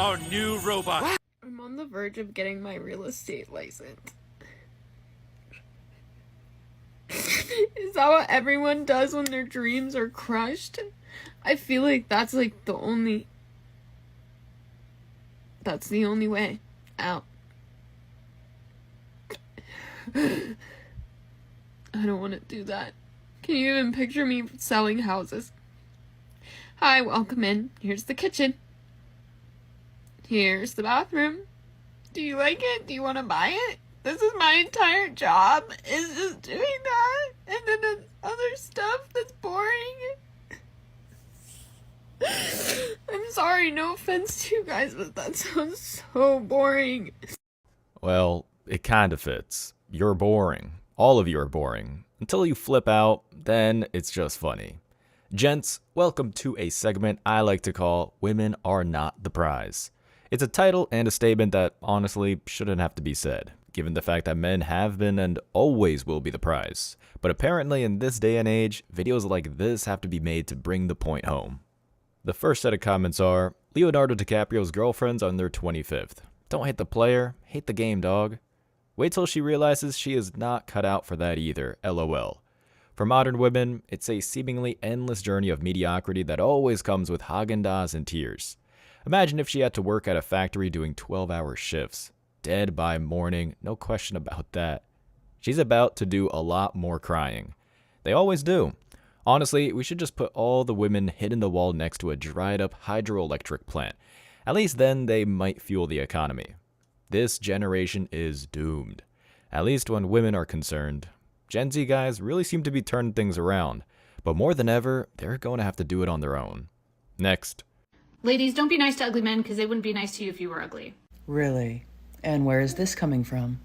our new robot. I'm on the verge of getting my real estate license. Is that what everyone does when their dreams are crushed? I feel like that's like the only way out. I don't want to do that. Can you even picture me selling houses? Hi, welcome in. Here's the kitchen. Here's the bathroom. Do you like it? Do you want to buy it? This is my entire job, is just doing that. And then the other stuff that's boring. I'm sorry, no offense to you guys, but that sounds so boring. Well, it kind of fits. You're boring. All of you are boring. Until you flip out, then it's just funny. Gents, welcome to a segment I like to call Women Are Not the Prize. It's a title and a statement that honestly shouldn't have to be said, given the fact that men have been and always will be the prize. But apparently in this day and age, videos like this have to be made to bring the point home. The first set of comments are, Leonardo DiCaprio's girlfriend's on their 25th. Don't hate the player, hate the game, dog. Wait till she realizes she is not cut out for that either, lol. For modern women, it's a seemingly endless journey of mediocrity that always comes with Haagen-Dazs and tears. Imagine if she had to work at a factory doing 12-hour shifts. Dead by morning, no question about that. She's about to do a lot more crying. They always do. Honestly, we should just put all the women hit in the wall next to a dried-up hydroelectric plant. At least then they might fuel the economy. This generation is doomed. At least when women are concerned. Gen Z guys really seem to be turning things around. But more than ever, they're going to have to do it on their own. Next. Ladies, don't be nice to ugly men because they wouldn't be nice to you if you were ugly. Really? And where is this coming from?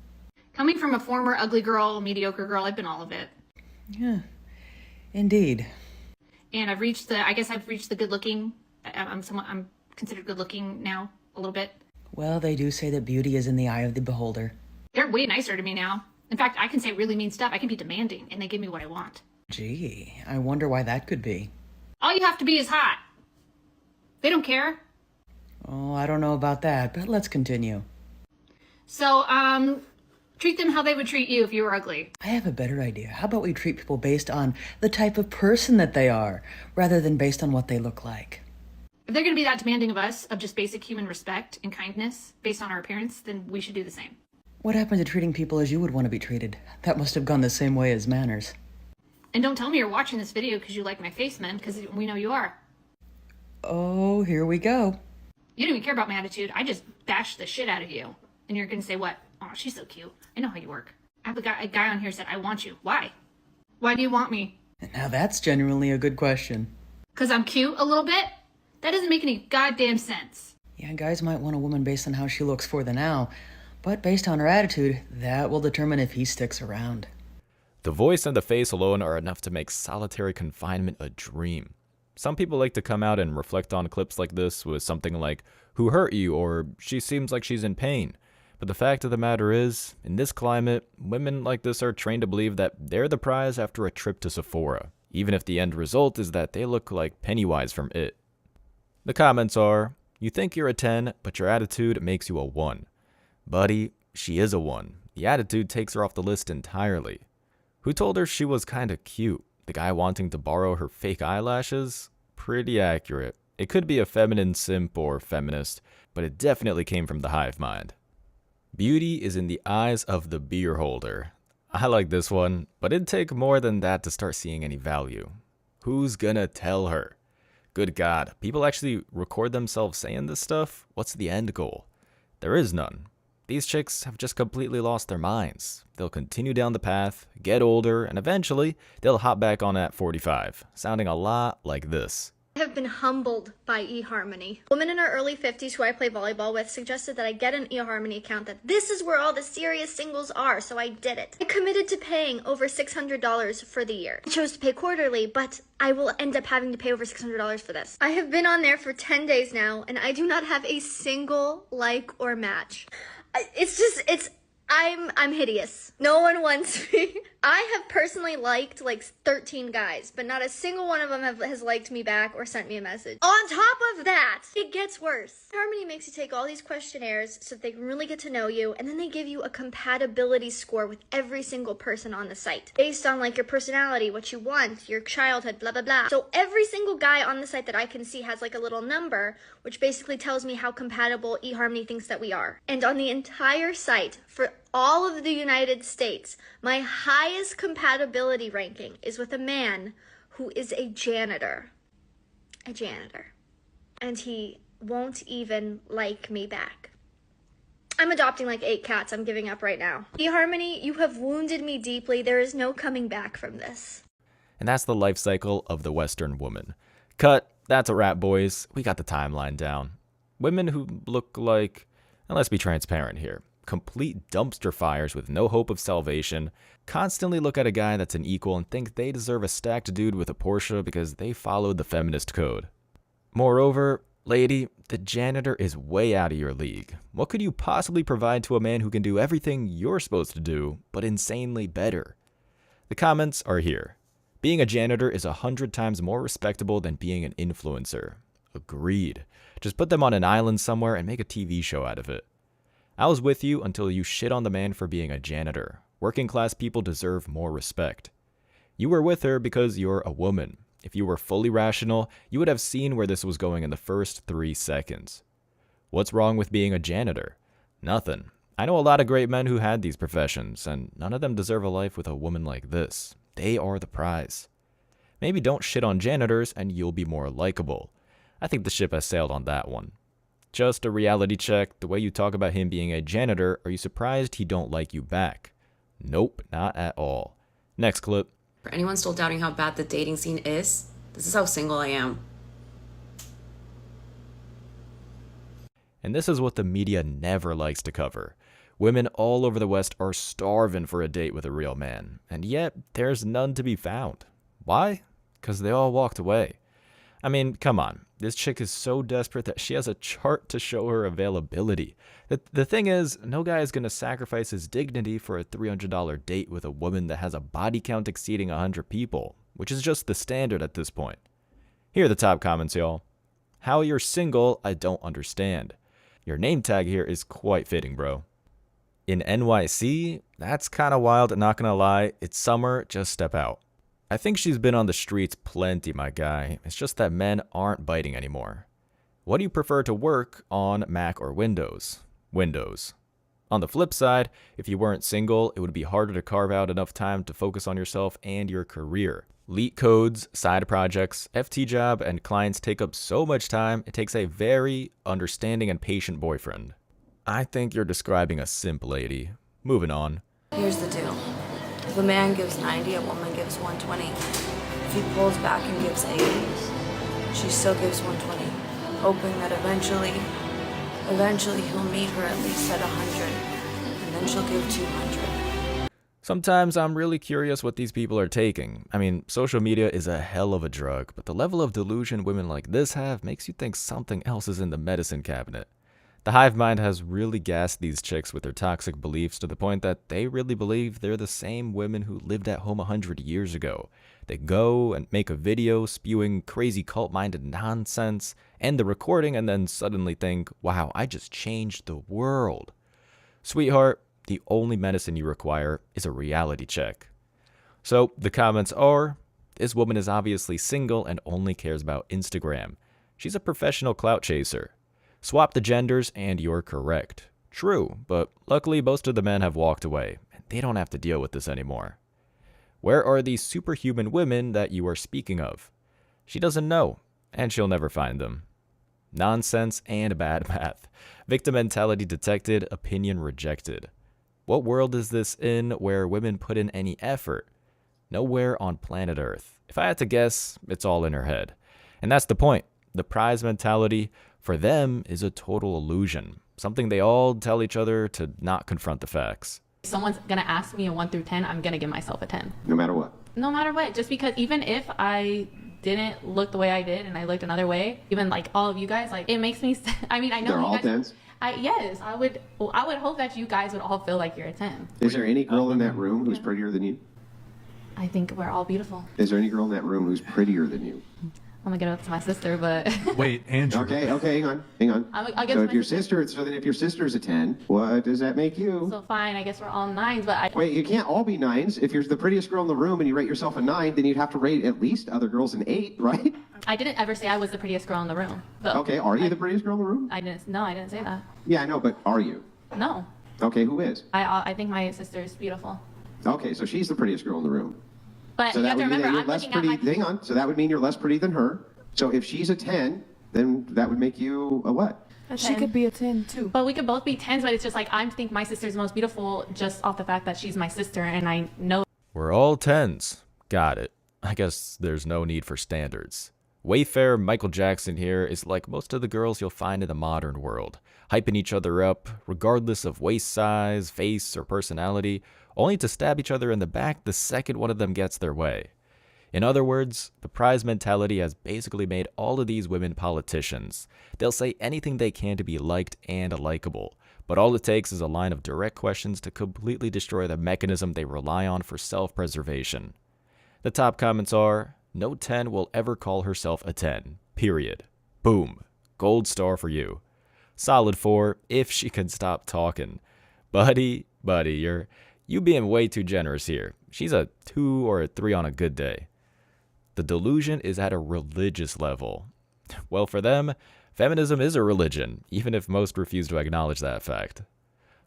Coming from a former ugly girl, mediocre girl, I've been all of it. Yeah, indeed. And I've reached the good looking. I'm considered good looking now, a little bit. Well, they do say that beauty is in the eye of the beholder. They're way nicer to me now. In fact, I can say really mean stuff. I can be demanding, and they give me what I want. Gee, I wonder why that could be. All you have to be is hot. They don't care. Oh, I don't know about that, but let's continue. So, treat them how they would treat you if you were ugly. I have a better idea. How about we treat people based on the type of person that they are, rather than based on what they look like? If they're going to be that demanding of us, of just basic human respect and kindness based on our appearance, then we should do the same. What happened to treating people as you would want to be treated? That must have gone the same way as manners. And don't tell me you're watching this video because you like my face, man, because we know you are. Oh, here we go. You don't even care about my attitude. I just bashed the shit out of you. And you're going to say what? Oh, she's so cute. I know how you work. I have a guy on here said, I want you. Why? Why do you want me? Now that's genuinely a good question. Because I'm cute a little bit? That doesn't make any goddamn sense. Yeah, guys might want a woman based on how she looks for the now, but based on her attitude, that will determine if he sticks around. The voice and the face alone are enough to make solitary confinement a dream. Some people like to come out and reflect on clips like this with something like, "Who hurt you?" or "She seems like she's in pain." But the fact of the matter is, in this climate, women like this are trained to believe that they're the prize after a trip to Sephora, even if the end result is that they look like Pennywise from It. The comments are, you think you're a 10, but your attitude makes you a 1. Buddy, she is a 1. The attitude takes her off the list entirely. Who told her she was kinda cute? The guy wanting to borrow her fake eyelashes? Pretty accurate. It could be a feminine simp or feminist, but it definitely came from the hive mind. Beauty is in the eyes of the beer holder. I like this one, but it'd take more than that to start seeing any value. Who's gonna tell her? Good God, people actually record themselves saying this stuff? What's the end goal? There is none. These chicks have just completely lost their minds. They'll continue down the path, get older, and eventually they'll hop back on at 45, sounding a lot like this. I have been humbled by eHarmony. A woman in her early 50s who I play volleyball with suggested that I get an eHarmony account, that this is where all the serious singles are, so I did it. I committed to paying over $600 for the year. I chose to pay quarterly, but I will end up having to pay over $600 for this. I have been on there for 10 days now, and I do not have a single like or match. It's I'm hideous. No one wants me. I have personally liked like 13 guys, but not a single one of them has liked me back or sent me a message. On top of that, it gets worse. Harmony makes you take all these questionnaires so that they can really get to know you, and then they give you a compatibility score with every single person on the site based on like your personality, what you want, your childhood, blah blah blah. So every single guy on the site that I can see has like a little number, which basically tells me how compatible eHarmony thinks that we are. And on the entire site, for all of the United States, my highest compatibility ranking is with a man who is a janitor. A janitor. And he won't even like me back. I'm adopting like 8 cats. I'm giving up right now. eHarmony, you have wounded me deeply. There is no coming back from this. And that's the life cycle of the Western woman. Cut. That's a wrap, boys. We got the timeline down. Women who look like, and let's be transparent here, complete dumpster fires with no hope of salvation, constantly look at a guy that's an equal and think they deserve a stacked dude with a Porsche because they followed the feminist code. Moreover, lady, the janitor is way out of your league. What could you possibly provide to a man who can do everything you're supposed to do, but insanely better? The comments are here. Being a janitor is 100 times more respectable than being an influencer. Agreed. Just put them on an island somewhere and make a TV show out of it. I was with you until you shit on the man for being a janitor. Working class people deserve more respect. You were with her because you're a woman. If you were fully rational, you would have seen where this was going in the first 3 seconds. What's wrong with being a janitor? Nothing. I know a lot of great men who had these professions, and none of them deserve a life with a woman like this. They are the prize. Maybe don't shit on janitors and you'll be more likable. I think the ship has sailed on that one. Just a reality check, the way you talk about him being a janitor, are you surprised he don't like you back? Nope, not at all. Next clip. For anyone still doubting how bad the dating scene is, this is how single I am. And this is what the media never likes to cover. Women all over the West are starving for a date with a real man, and yet there's none to be found. Why? Because they all walked away. I mean, come on. This chick is so desperate that she has a chart to show her availability. The thing is, no guy is going to sacrifice his dignity for a $300 date with a woman that has a body count exceeding 100 people, which is just the standard at this point. Here are the top comments, y'all. How you're single, I don't understand. Your name tag here is quite fitting, bro. In NYC, that's kind of wild, not gonna lie. It's summer, just step out. I think she's been on the streets plenty, my guy. It's just that men aren't biting anymore. What do you prefer to work on, Mac or Windows? Windows. On the flip side, if you weren't single, it would be harder to carve out enough time to focus on yourself and your career. Leak codes, side projects, FT job, and clients take up so much time, it takes a very understanding and patient boyfriend. I think you're describing a simp lady. Moving on. Here's the deal. If a man gives 90, a woman gives 120. If he pulls back and gives 80, she still gives 120, hoping that eventually he'll meet her at least at 100, and then she'll give 200. Sometimes I'm really curious what these people are taking. I mean, social media is a hell of a drug, but the level of delusion women like this have makes you think something else is in the medicine cabinet. The hive mind has really gassed these chicks with their toxic beliefs to the point that they really believe they're the same women who lived at home 100 years ago. They go and make a video spewing crazy cult-minded nonsense, end the recording, and then suddenly think, wow, I just changed the world. Sweetheart, the only medicine you require is a reality check. So the comments are, this woman is obviously single and only cares about Instagram. She's a professional clout chaser. Swap the genders and you're correct. True, but luckily most of the men have walked away, and they don't have to deal with this anymore. Where are these superhuman women that you are speaking of? She doesn't know, and she'll never find them. Nonsense and bad math. Victim mentality detected, opinion rejected. What world is this in where women put in any effort? Nowhere on planet Earth. If I had to guess, it's all in her head. And that's the point. The prize mentality, for them, is a total illusion. Something they all tell each other to not confront the facts. If someone's gonna ask me a 1 through 10, I'm gonna give myself a 10. No matter what? No matter what, just because even if I didn't look the way I did and I looked another way, even like all of you guys, like it makes me, I mean, I know They're you all guys, 10s? Yes, I would hope that you guys would all feel like you're a 10. Is there any girl in that room who's prettier than you? I think we're all beautiful. Is there any girl in that room who's prettier than you? I'm gonna get up to my sister, but Wait, Andrew. Okay, hang on. I'll get So to if my your sister. so then if your sister's a 10, what does that make you? So fine, I guess we're all 9s, but Wait, you can't all be 9s. If you're the prettiest girl in the room and you rate yourself a 9, then you'd have to rate at least other girls an 8, right? I didn't ever say I was the prettiest girl in the room. But Okay, are you the prettiest girl in the room? I didn't say that. Yeah, I know, but are you? No. Okay, who is? I think my sister is beautiful. Okay, so she's the prettiest girl in the room. But So you that have to would mean remember, that you're I'm less looking at pretty. my... Hang on. So that would mean you're less pretty than her. So if she's a 10, then that would make you a what? She could be a 10 too. But we could both be 10s, but it's just like I think my sister's most beautiful just off the fact that she's my sister, and I know. We're all 10s. Got it. I guess there's no need for standards. Wayfair Michael Jackson here is like most of the girls you'll find in the modern world, hyping each other up, regardless of waist size, face, or personality, only to stab each other in the back the second one of them gets their way. In other words, the prize mentality has basically made all of these women politicians. They'll say anything they can to be liked and likable, but all it takes is a line of direct questions to completely destroy the mechanism they rely on for self-preservation. The top comments are, no 10 will ever call herself a 10, period. Boom. Gold star for you. Solid 4 if she can stop talking. Buddy, you being way too generous here. She's a 2 or a 3 on a good day. The delusion is at a religious level. Well, for them, feminism is a religion, even if most refuse to acknowledge that fact.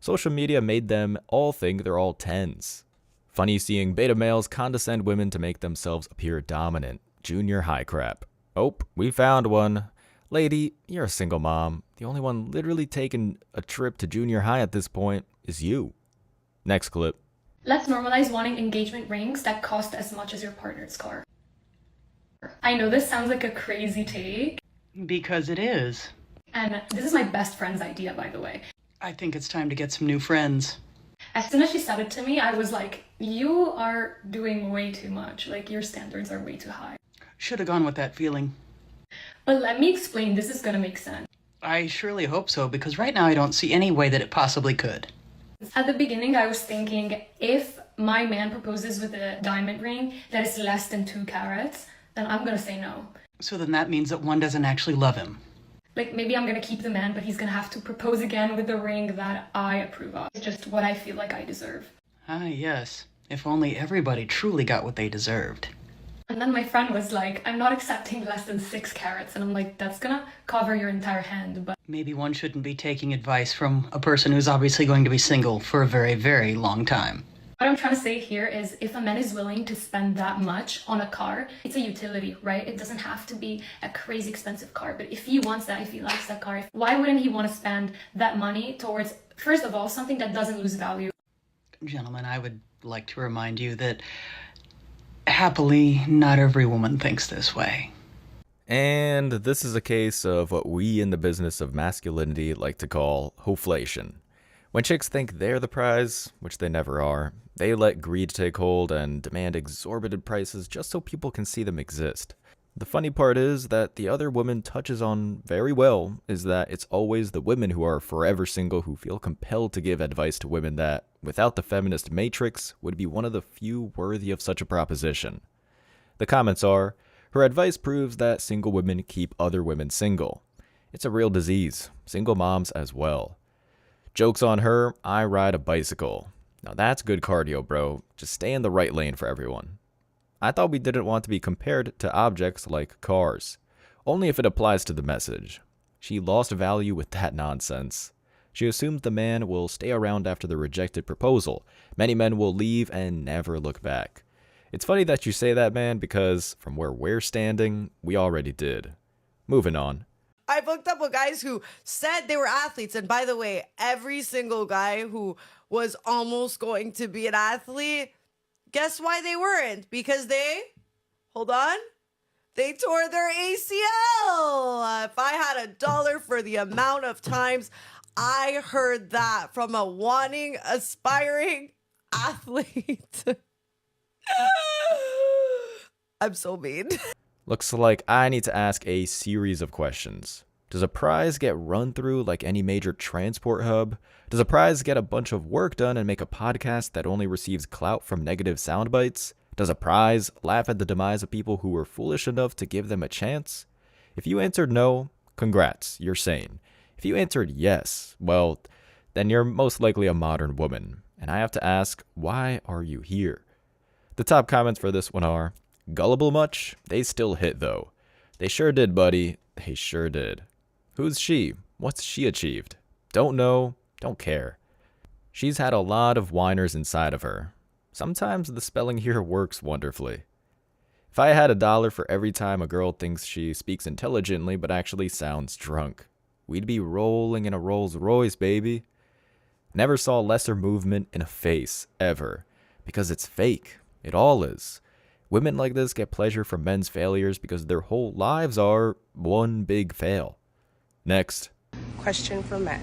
Social media made them all think they're all 10s. Funny seeing beta males condescend women to make themselves appear dominant. Junior high crap. Oh, we found one. Lady, you're a single mom. The only one literally taking a trip to junior high at this point is you. Next clip. Let's normalize wanting engagement rings that cost as much as your partner's car. I know this sounds like a crazy take. Because it is. And this is my best friend's idea, by the way. I think it's time to get some new friends. As soon as she said it to me, I was like, you are doing way too much. Like, your standards are way too high. Should have gone with that feeling. But let me explain, this is gonna make sense. I surely hope so, because right now I don't see any way that it possibly could. At the beginning, I was thinking, if my man proposes with a diamond ring that is less than 2 carats, then I'm gonna say no. So then that means that one doesn't actually love him. Like, maybe I'm gonna keep the man, but he's gonna have to propose again with the ring that I approve of. It's just what I feel like I deserve. Ah, yes. If only everybody truly got what they deserved. And then my friend was like, I'm not accepting less than 6 carats. And I'm like, that's gonna cover your entire hand, but... Maybe one shouldn't be taking advice from a person who's obviously going to be single for a very, very long time. What I'm trying to say here is if a man is willing to spend that much on a car, it's a utility, right? It doesn't have to be a crazy expensive car. But if he wants that, if he likes that car, why wouldn't he want to spend that money towards, first of all, something that doesn't lose value? Gentlemen, I would like to remind you that happily, not every woman thinks this way. And this is a case of what we in the business of masculinity like to call hoflation. When chicks think they're the prize, which they never are, they let greed take hold and demand exorbitant prices just so people can see them exist. The funny part is that the other woman touches on very well is that it's always the women who are forever single who feel compelled to give advice to women that, without the feminist matrix, would be one of the few worthy of such a proposition. The comments are, her advice proves that single women keep other women single. It's a real disease, single moms as well. Joke's on her, I ride a bicycle. Now that's good cardio, bro. Just stay in the right lane for everyone. I thought we didn't want to be compared to objects like cars. Only if it applies to the message. She lost value with that nonsense. She assumed the man will stay around after the rejected proposal. Many men will leave and never look back. It's funny that you say that, man, because from where we're standing, we already did. Moving on. I've hooked up with guys who said they were athletes. And by the way, every single guy who was almost going to be an athlete, guess why they weren't? Because they tore their ACL. If I had $1 for the amount of times I heard that from a wanting, aspiring athlete. I'm so mean. Looks like I need to ask a series of questions. Does a prize get run through like any major transport hub? Does a prize get a bunch of work done and make a podcast that only receives clout from negative sound bites? Does a prize laugh at the demise of people who were foolish enough to give them a chance? If you answered no, congrats, you're sane. If you answered yes, well, then you're most likely a modern woman. And I have to ask, why are you here? The top comments for this one are, gullible much? They still hit though. They sure did, buddy. They sure did. Who's she? What's she achieved? Don't know, don't care. She's had a lot of whiners inside of her. Sometimes the spelling here works wonderfully. If I had $1 for every time a girl thinks she speaks intelligently but actually sounds drunk, we'd be rolling in a Rolls Royce, baby. Never saw lesser movement in a face, ever. Because it's fake. It all is. Women like this get pleasure from men's failures because their whole lives are one big fail. Next. Question for men,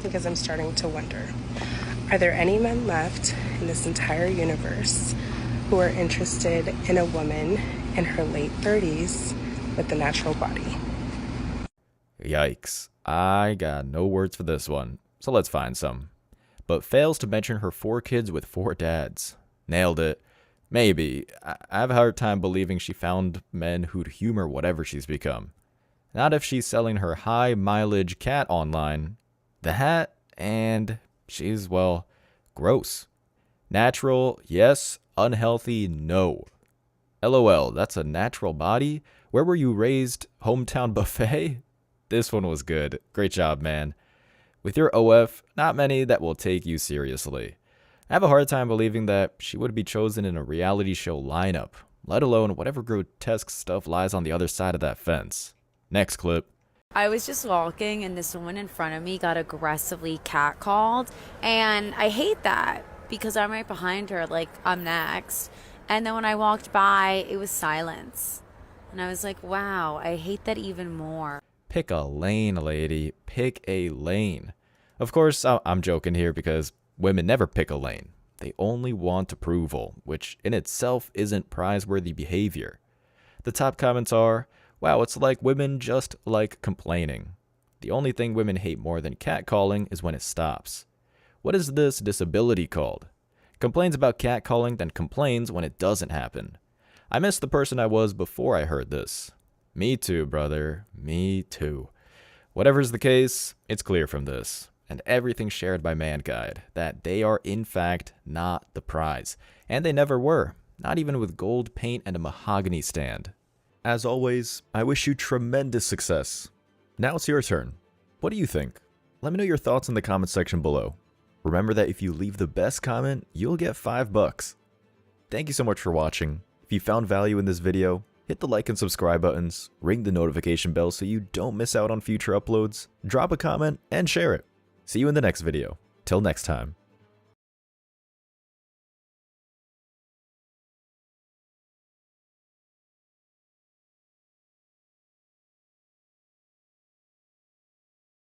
because I'm starting to wonder. Are there any men left in this entire universe who are interested in a woman in her late 30s with a natural body? Yikes. I got no words for this one, so let's find some. But fails to mention her 4 kids with 4 dads. Nailed it. Maybe. I have a hard time believing she found men who'd humor whatever she's become. Not if she's selling her high-mileage cat online. The hat, and she's, well, gross. Natural, yes. Unhealthy, no. LOL, that's a natural body? Where were you raised? Hometown buffet? This one was good. Great job, man. With your OF, not many that will take you seriously. I have a hard time believing that she would be chosen in a reality show lineup, let alone whatever grotesque stuff lies on the other side of that fence. Next clip. I was just walking and this woman in front of me got aggressively catcalled, and I hate that because I'm right behind her, like I'm next. And then when I walked by, it was silence. And I was like, wow, I hate that even more. Pick a lane, lady. Pick a lane. Of course, I'm joking here because women never pick a lane. They only want approval, which in itself isn't prize-worthy behavior. The top comments are, wow, it's like women just like complaining. The only thing women hate more than catcalling is when it stops. What is this disability called? Complains about catcalling, then complains when it doesn't happen. I miss the person I was before I heard this. Me too, brother. Me too. Whatever's the case, it's clear from this, and everything shared by mankind, that they are in fact not the prize. And they never were, not even with gold paint and a mahogany stand. As always, I wish you tremendous success. Now it's your turn. What do you think? Let me know your thoughts in the comment section below. Remember that if you leave the best comment, you'll get $5. Thank you so much for watching. If you found value in this video, hit the like and subscribe buttons, ring the notification bell so you don't miss out on future uploads, drop a comment, and share it. See you in the next video. Till next time.